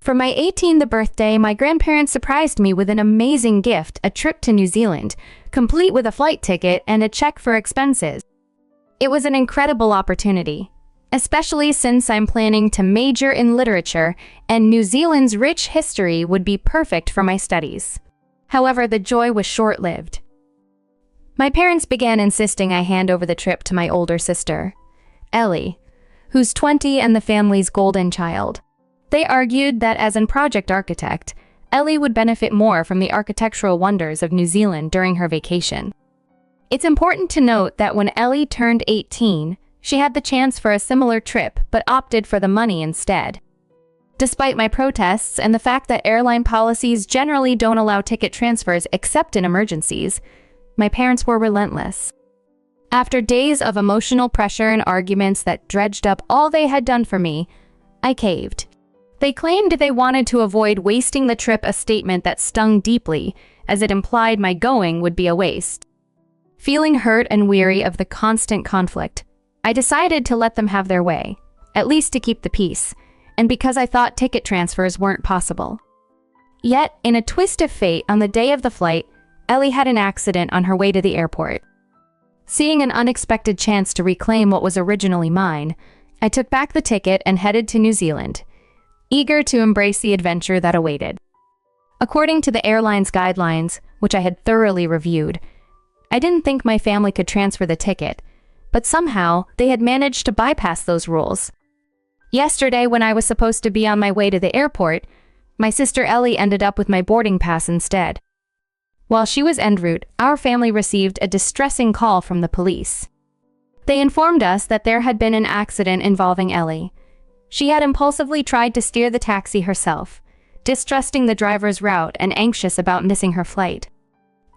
For my 18th birthday, my grandparents surprised me with an amazing gift, a trip to New Zealand, complete with a flight ticket and a check for expenses. It was an incredible opportunity, especially since I'm planning to major in literature and New Zealand's rich history would be perfect for my studies. However, the joy was short-lived. My parents began insisting I hand over the trip to my older sister, Ellie, who's 20 and the family's golden child. They argued that as a project architect, Ellie would benefit more from the architectural wonders of New Zealand during her vacation. It's important to note that when Ellie turned 18, she had the chance for a similar trip but opted for the money instead. Despite my protests and the fact that airline policies generally don't allow ticket transfers except in emergencies, my parents were relentless. After days of emotional pressure and arguments that dredged up all they had done for me, I caved. They claimed they wanted to avoid wasting the trip, a statement that stung deeply, as it implied my going would be a waste. Feeling hurt and weary of the constant conflict, I decided to let them have their way, at least to keep the peace, and because I thought ticket transfers weren't possible. Yet, in a twist of fate, on the day of the flight, Ellie had an accident on her way to the airport. Seeing an unexpected chance to reclaim what was originally mine, I took back the ticket and headed to New Zealand, eager to embrace the adventure that awaited. According to the airline's guidelines, which I had thoroughly reviewed, I didn't think my family could transfer the ticket, but somehow they had managed to bypass those rules. Yesterday, when I was supposed to be on my way to the airport, my sister Ellie ended up with my boarding pass instead. While she was en route, our family received a distressing call from the police. They informed us that there had been an accident involving Ellie. She had impulsively tried to steer the taxi herself, distrusting the driver's route and anxious about missing her flight.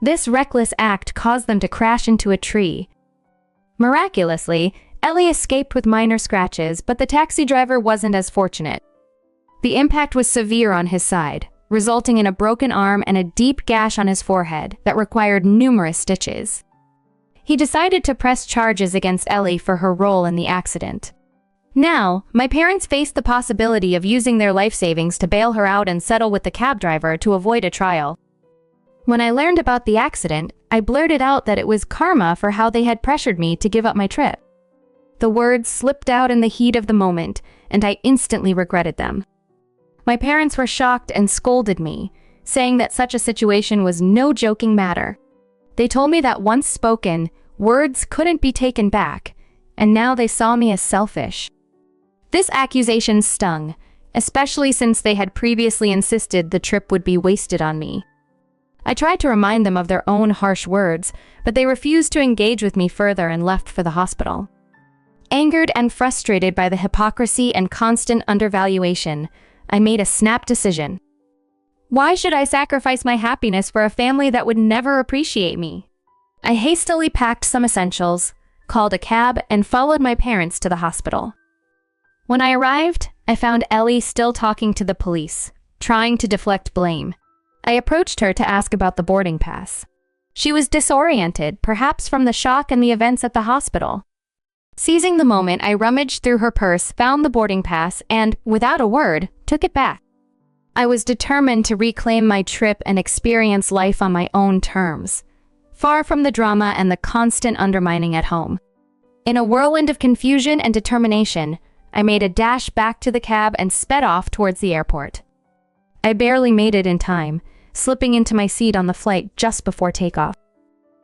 This reckless act caused them to crash into a tree. Miraculously, Ellie escaped with minor scratches, but the taxi driver wasn't as fortunate. The impact was severe on his side, resulting in a broken arm and a deep gash on his forehead that required numerous stitches. He decided to press charges against Ellie for her role in the accident. Now, my parents faced the possibility of using their life savings to bail her out and settle with the cab driver to avoid a trial. When I learned about the accident, I blurted out that it was karma for how they had pressured me to give up my trip. The words slipped out in the heat of the moment, and I instantly regretted them. My parents were shocked and scolded me, saying that such a situation was no joking matter. They told me that once spoken, words couldn't be taken back, and now they saw me as selfish. This accusation stung, especially since they had previously insisted the trip would be wasted on me. I tried to remind them of their own harsh words, but they refused to engage with me further and left for the hospital. Angered and frustrated by the hypocrisy and constant undervaluation, I made a snap decision. Why should I sacrifice my happiness for a family that would never appreciate me? I hastily packed some essentials, called a cab, and followed my parents to the hospital. When I arrived, I found Ellie still talking to the police, trying to deflect blame. I approached her to ask about the boarding pass. She was disoriented, perhaps from the shock and the events at the hospital. Seizing the moment, I rummaged through her purse, found the boarding pass, and, without a word, took it back. I was determined to reclaim my trip and experience life on my own terms, far from the drama and the constant undermining at home. In a whirlwind of confusion and determination, I made a dash back to the cab and sped off towards the airport. I barely made it in time, slipping into my seat on the flight just before takeoff.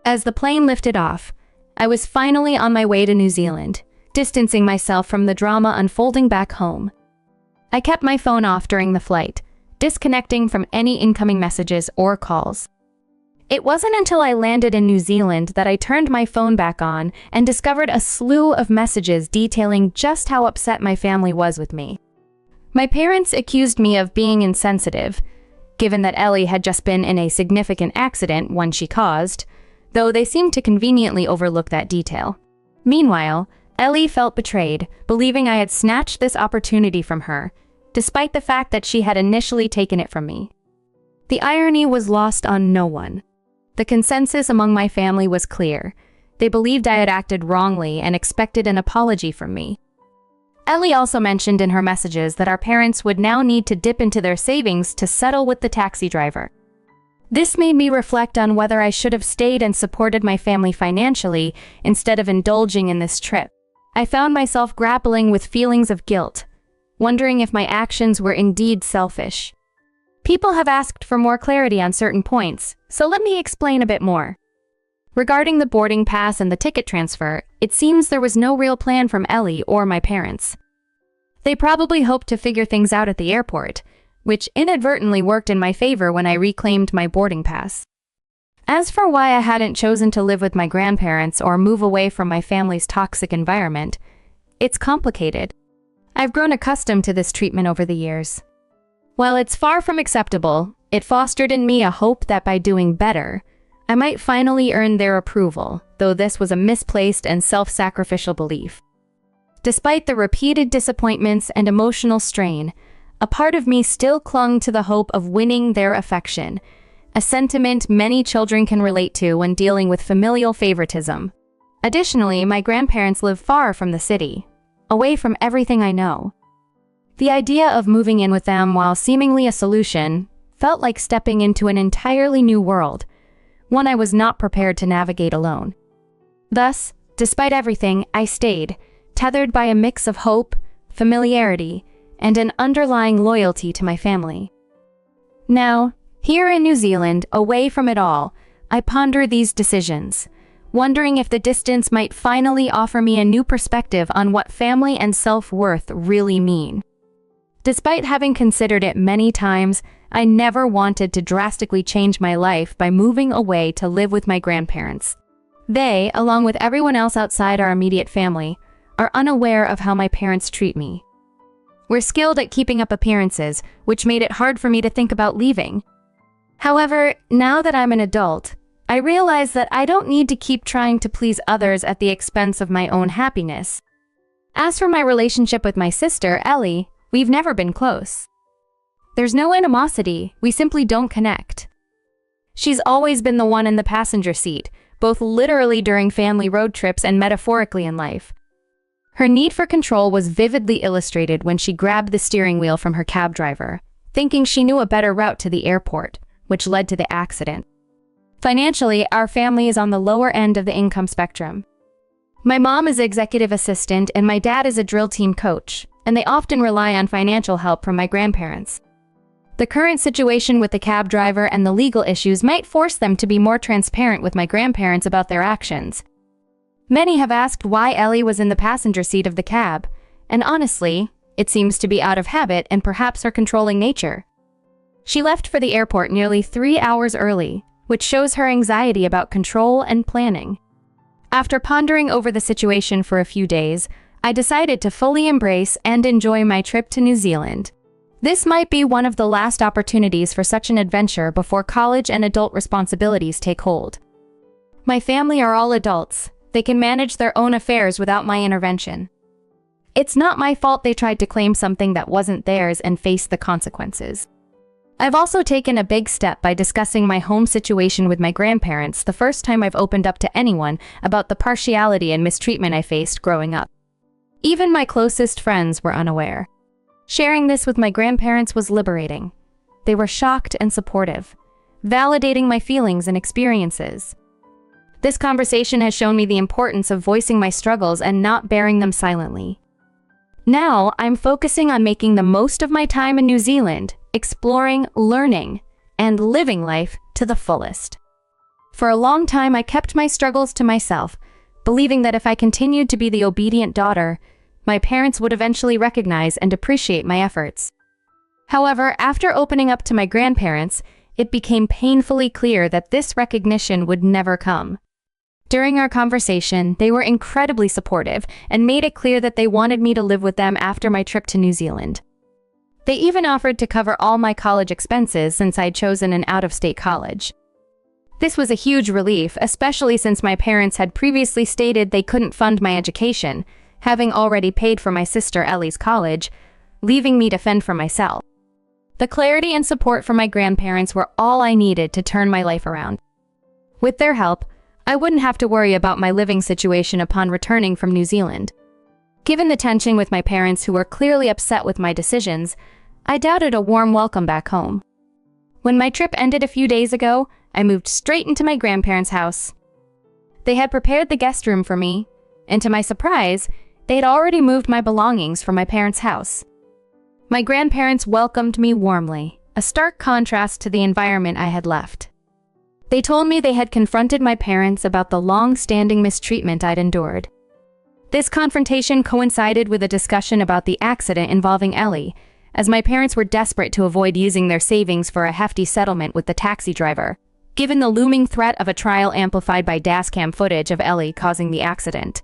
As the plane lifted off, I was finally on my way to New Zealand, distancing myself from the drama unfolding back home. I kept my phone off during the flight, disconnecting from any incoming messages or calls. It wasn't until I landed in New Zealand that I turned my phone back on and discovered a slew of messages detailing just how upset my family was with me. My parents accused me of being insensitive, given that Ellie had just been in a significant accident, one she caused, though they seemed to conveniently overlook that detail. Meanwhile, Ellie felt betrayed, believing I had snatched this opportunity from her, despite the fact that she had initially taken it from me. The irony was lost on no one. The consensus among my family was clear. They believed I had acted wrongly and expected an apology from me. Ellie also mentioned in her messages that our parents would now need to dip into their savings to settle with the taxi driver. This made me reflect on whether I should have stayed and supported my family financially instead of indulging in this trip. I found myself grappling with feelings of guilt, wondering if my actions were indeed selfish. People have asked for more clarity on certain points, so let me explain a bit more. Regarding the boarding pass and the ticket transfer, it seems there was no real plan from Ellie or my parents. They probably hoped to figure things out at the airport, which inadvertently worked in my favor when I reclaimed my boarding pass. As for why I hadn't chosen to live with my grandparents or move away from my family's toxic environment, it's complicated. I've grown accustomed to this treatment over the years. While it's far from acceptable, it fostered in me a hope that by doing better, I might finally earn their approval, though this was a misplaced and self-sacrificial belief. Despite the repeated disappointments and emotional strain, a part of me still clung to the hope of winning their affection, a sentiment many children can relate to when dealing with familial favoritism. Additionally, my grandparents live far from the city, away from everything I know. The idea of moving in with them, while seemingly a solution, felt like stepping into an entirely new world, one I was not prepared to navigate alone. Thus, despite everything, I stayed, tethered by a mix of hope, familiarity, and an underlying loyalty to my family. Now, here in New Zealand, away from it all, I ponder these decisions, wondering if the distance might finally offer me a new perspective on what family and self-worth really mean. Despite having considered it many times, I never wanted to drastically change my life by moving away to live with my grandparents. They, along with everyone else outside our immediate family, are unaware of how my parents treat me. We're skilled at keeping up appearances, which made it hard for me to think about leaving. However, now that I'm an adult, I realize that I don't need to keep trying to please others at the expense of my own happiness. As for my relationship with my sister, Ellie, we've never been close. There's no animosity, we simply don't connect. She's always been the one in the passenger seat, both literally during family road trips and metaphorically in life. Her need for control was vividly illustrated when she grabbed the steering wheel from her cab driver, thinking she knew a better route to the airport, which led to the accident. Financially, our family is on the lower end of the income spectrum. My mom is executive assistant and my dad is a drill team coach, and they often rely on financial help from my grandparents. The current situation with the cab driver and the legal issues might force them to be more transparent with my grandparents about their actions. Many have asked why Ellie was in the passenger seat of the cab, and honestly, it seems to be out of habit and perhaps her controlling nature. She left for the airport nearly 3 hours early, which shows her anxiety about control and planning. After pondering over the situation for a few days, I decided to fully embrace and enjoy my trip to New Zealand. This might be one of the last opportunities for such an adventure before college and adult responsibilities take hold. My family are all adults. They can manage their own affairs without my intervention. It's not my fault they tried to claim something that wasn't theirs and face the consequences. I've also taken a big step by discussing my home situation with my grandparents, the first time I've opened up to anyone about the partiality and mistreatment I faced growing up. Even my closest friends were unaware. Sharing this with my grandparents was liberating. They were shocked and supportive, validating my feelings and experiences. This conversation has shown me the importance of voicing my struggles and not bearing them silently. Now, I'm focusing on making the most of my time in New Zealand, exploring, learning, and living life to the fullest. For a long time, I kept my struggles to myself, believing that if I continued to be the obedient daughter, my parents would eventually recognize and appreciate my efforts. However, after opening up to my grandparents, it became painfully clear that this recognition would never come. During our conversation, they were incredibly supportive and made it clear that they wanted me to live with them after my trip to New Zealand. They even offered to cover all my college expenses since I'd chosen an out-of-state college. This was a huge relief, especially since my parents had previously stated they couldn't fund my education, having already paid for my sister Ellie's college, leaving me to fend for myself. The clarity and support from my grandparents were all I needed to turn my life around. With their help, I wouldn't have to worry about my living situation upon returning from New Zealand. Given the tension with my parents who were clearly upset with my decisions, I doubted a warm welcome back home. When my trip ended a few days ago, I moved straight into my grandparents' house. They had prepared the guest room for me, and to my surprise, they had already moved my belongings from my parents' house. My grandparents welcomed me warmly, a stark contrast to the environment I had left. They told me they had confronted my parents about the long-standing mistreatment I'd endured. This confrontation coincided with a discussion about the accident involving Ellie, as my parents were desperate to avoid using their savings for a hefty settlement with the taxi driver, given the looming threat of a trial amplified by dashcam footage of Ellie causing the accident.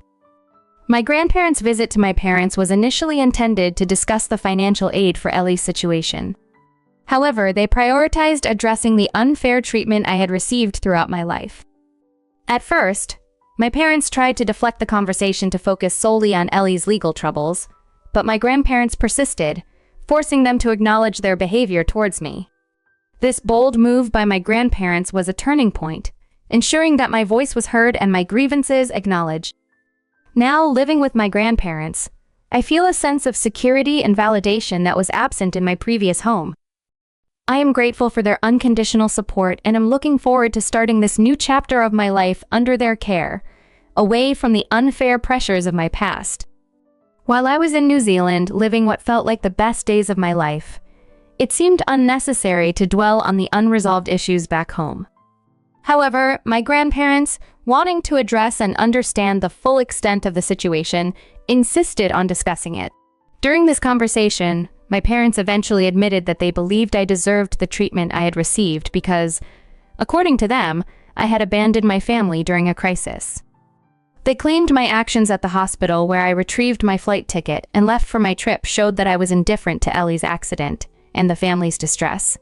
My grandparents' visit to my parents was initially intended to discuss the financial aid for Ellie's situation. However, they prioritized addressing the unfair treatment I had received throughout my life. At first, my parents tried to deflect the conversation to focus solely on Ellie's legal troubles, but my grandparents persisted, forcing them to acknowledge their behavior towards me. This bold move by my grandparents was a turning point, ensuring that my voice was heard and my grievances acknowledged. Now, living with my grandparents, I feel a sense of security and validation that was absent in my previous home. I am grateful for their unconditional support and am looking forward to starting this new chapter of my life under their care, away from the unfair pressures of my past. While I was in New Zealand living what felt like the best days of my life, it seemed unnecessary to dwell on the unresolved issues back home. However, my grandparents, wanting to address and understand the full extent of the situation, insisted on discussing it. During this conversation, my parents eventually admitted that they believed I deserved the treatment I had received because, according to them, I had abandoned my family during a crisis. They claimed my actions at the hospital where I retrieved my flight ticket and left for my trip showed that I was indifferent to Ellie's accident and the family's distress.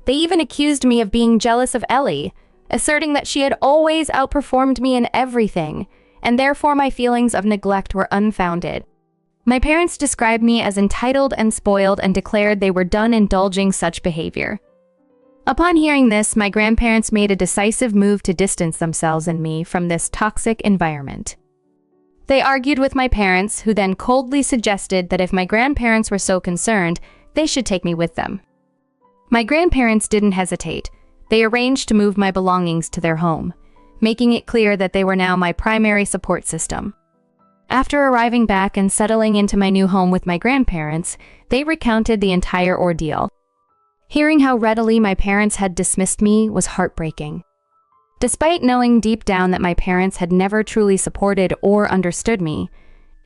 They even accused me of being jealous of Ellie, asserting that she had always outperformed me in everything, and therefore my feelings of neglect were unfounded. My parents described me as entitled and spoiled and declared they were done indulging such behavior. Upon hearing this, my grandparents made a decisive move to distance themselves and me from this toxic environment. They argued with my parents, who then coldly suggested that if my grandparents were so concerned, they should take me with them. My grandparents didn't hesitate. They arranged to move my belongings to their home, making it clear that they were now my primary support system. After arriving back and settling into my new home with my grandparents, they recounted the entire ordeal. Hearing how readily my parents had dismissed me was heartbreaking. Despite knowing deep down that my parents had never truly supported or understood me,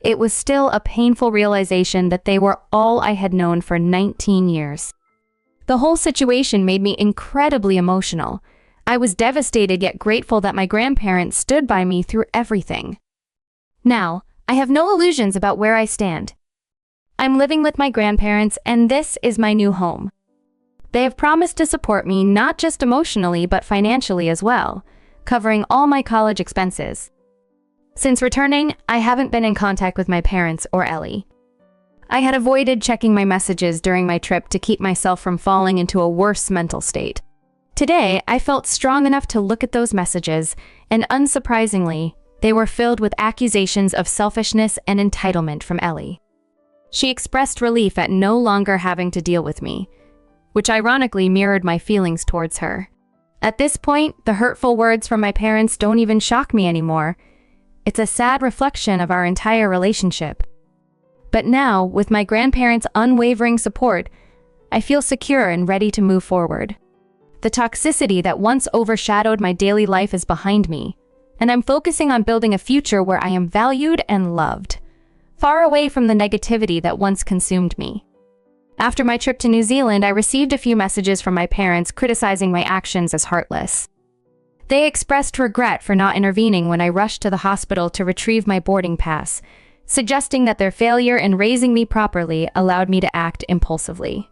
it was still a painful realization that they were all I had known for 19 years. The whole situation made me incredibly emotional. I was devastated yet grateful that my grandparents stood by me through everything. Now, I have no illusions about where I stand. I'm living with my grandparents, and this is my new home. They have promised to support me not just emotionally but financially as well, covering all my college expenses. Since returning, I haven't been in contact with my parents or Ellie. I had avoided checking my messages during my trip to keep myself from falling into a worse mental state. Today, I felt strong enough to look at those messages, and unsurprisingly, they were filled with accusations of selfishness and entitlement from Ellie. She expressed relief at no longer having to deal with me, which ironically mirrored my feelings towards her. At this point, the hurtful words from my parents don't even shock me anymore. It's a sad reflection of our entire relationship. But now, with my grandparents' unwavering support, I feel secure and ready to move forward. The toxicity that once overshadowed my daily life is behind me, and I'm focusing on building a future where I am valued and loved, far away from the negativity that once consumed me. After my trip to New Zealand, I received a few messages from my parents criticizing my actions as heartless. They expressed regret for not intervening when I rushed to the hospital to retrieve my boarding pass, suggesting that their failure in raising me properly allowed me to act impulsively.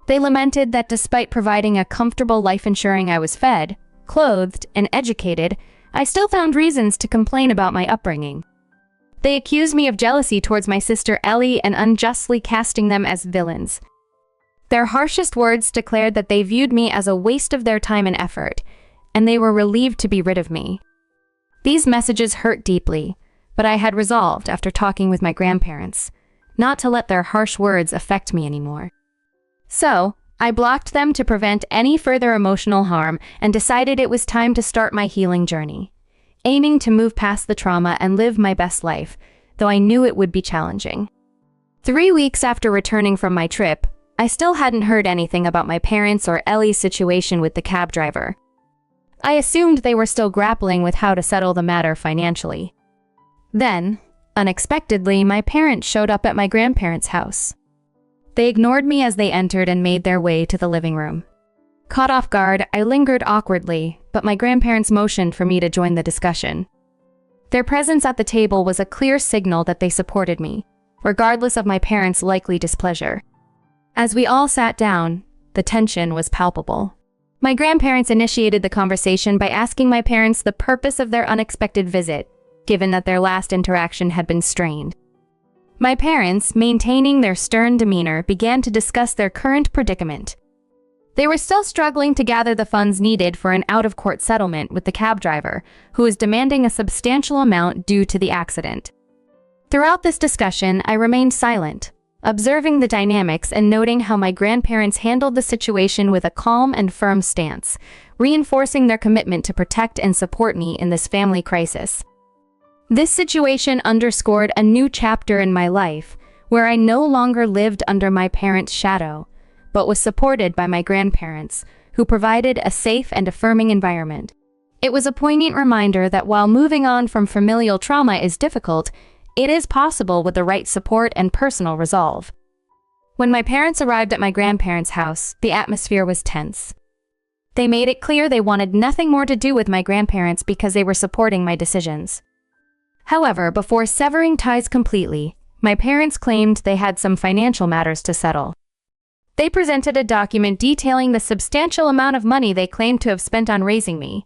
They lamented that despite providing a comfortable life ensuring I was fed, clothed, and educated, I still found reasons to complain about my upbringing. They accused me of jealousy towards my sister Ellie and unjustly casting them as villains. Their harshest words declared that they viewed me as a waste of their time and effort, and they were relieved to be rid of me. These messages hurt deeply, but I had resolved, after talking with my grandparents, not to let their harsh words affect me anymore. So, I blocked them to prevent any further emotional harm and decided it was time to start my healing journey, aiming to move past the trauma and live my best life, though I knew it would be challenging. 3 weeks after returning from my trip, I still hadn't heard anything about my parents or Ellie's situation with the cab driver. I assumed they were still grappling with how to settle the matter financially. Then, unexpectedly, my parents showed up at my grandparents' house. They ignored me as they entered and made their way to the living room. Caught off guard, I lingered awkwardly, but my grandparents motioned for me to join the discussion. Their presence at the table was a clear signal that they supported me, regardless of my parents' likely displeasure. As we all sat down, the tension was palpable. My grandparents initiated the conversation by asking my parents the purpose of their unexpected visit, given that their last interaction had been strained. My parents, maintaining their stern demeanor, began to discuss their current predicament. They were still struggling to gather the funds needed for an out-of-court settlement with the cab driver, who was demanding a substantial amount due to the accident. Throughout this discussion, I remained silent, observing the dynamics and noting how my grandparents handled the situation with a calm and firm stance, reinforcing their commitment to protect and support me in this family crisis. This situation underscored a new chapter in my life, where I no longer lived under my parents' shadow, but was supported by my grandparents, who provided a safe and affirming environment. It was a poignant reminder that while moving on from familial trauma is difficult, it is possible with the right support and personal resolve. When my parents arrived at my grandparents' house, the atmosphere was tense. They made it clear they wanted nothing more to do with my grandparents because they were supporting my decisions. However, before severing ties completely, my parents claimed they had some financial matters to settle. They presented a document detailing the substantial amount of money they claimed to have spent on raising me,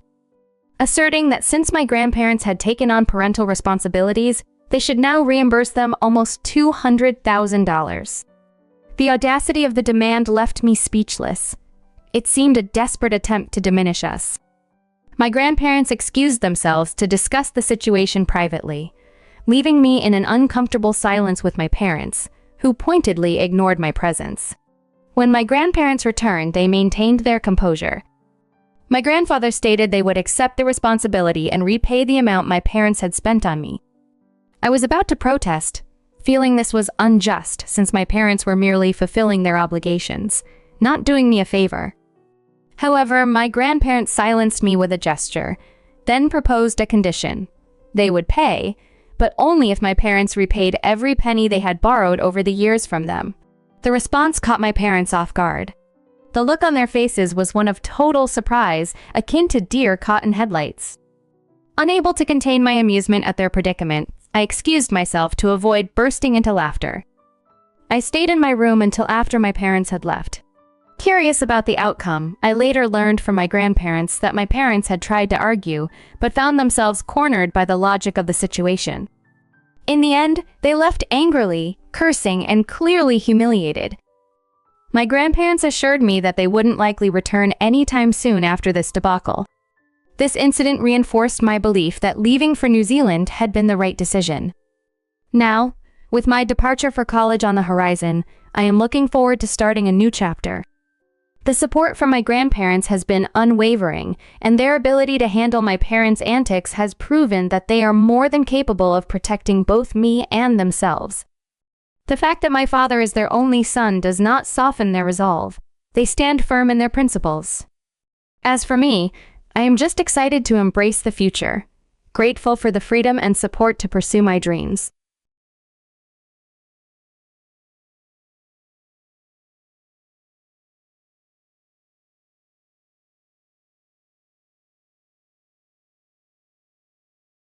asserting that since my grandparents had taken on parental responsibilities, they should now reimburse them almost $200,000. The audacity of the demand left me speechless. It seemed a desperate attempt to diminish us. My grandparents excused themselves to discuss the situation privately, leaving me in an uncomfortable silence with my parents, who pointedly ignored my presence. When my grandparents returned, they maintained their composure. My grandfather stated they would accept the responsibility and repay the amount my parents had spent on me. I was about to protest, feeling this was unjust since my parents were merely fulfilling their obligations, not doing me a favor. However, my grandparents silenced me with a gesture, then proposed a condition. They would pay, but only if my parents repaid every penny they had borrowed over the years from them. The response caught my parents off guard. The look on their faces was one of total surprise, akin to deer caught in headlights. Unable to contain my amusement at their predicament, I excused myself to avoid bursting into laughter. I stayed in my room until after my parents had left. Curious about the outcome, I later learned from my grandparents that my parents had tried to argue, but found themselves cornered by the logic of the situation. In the end, they left angrily, cursing, and clearly humiliated. My grandparents assured me that they wouldn't likely return anytime soon after this debacle. This incident reinforced my belief that leaving for New Zealand had been the right decision. Now, with my departure for college on the horizon, I am looking forward to starting a new chapter. The support from my grandparents has been unwavering, and their ability to handle my parents' antics has proven that they are more than capable of protecting both me and themselves. The fact that my father is their only son does not soften their resolve. They stand firm in their principles. As for me, I am just excited to embrace the future, grateful for the freedom and support to pursue my dreams.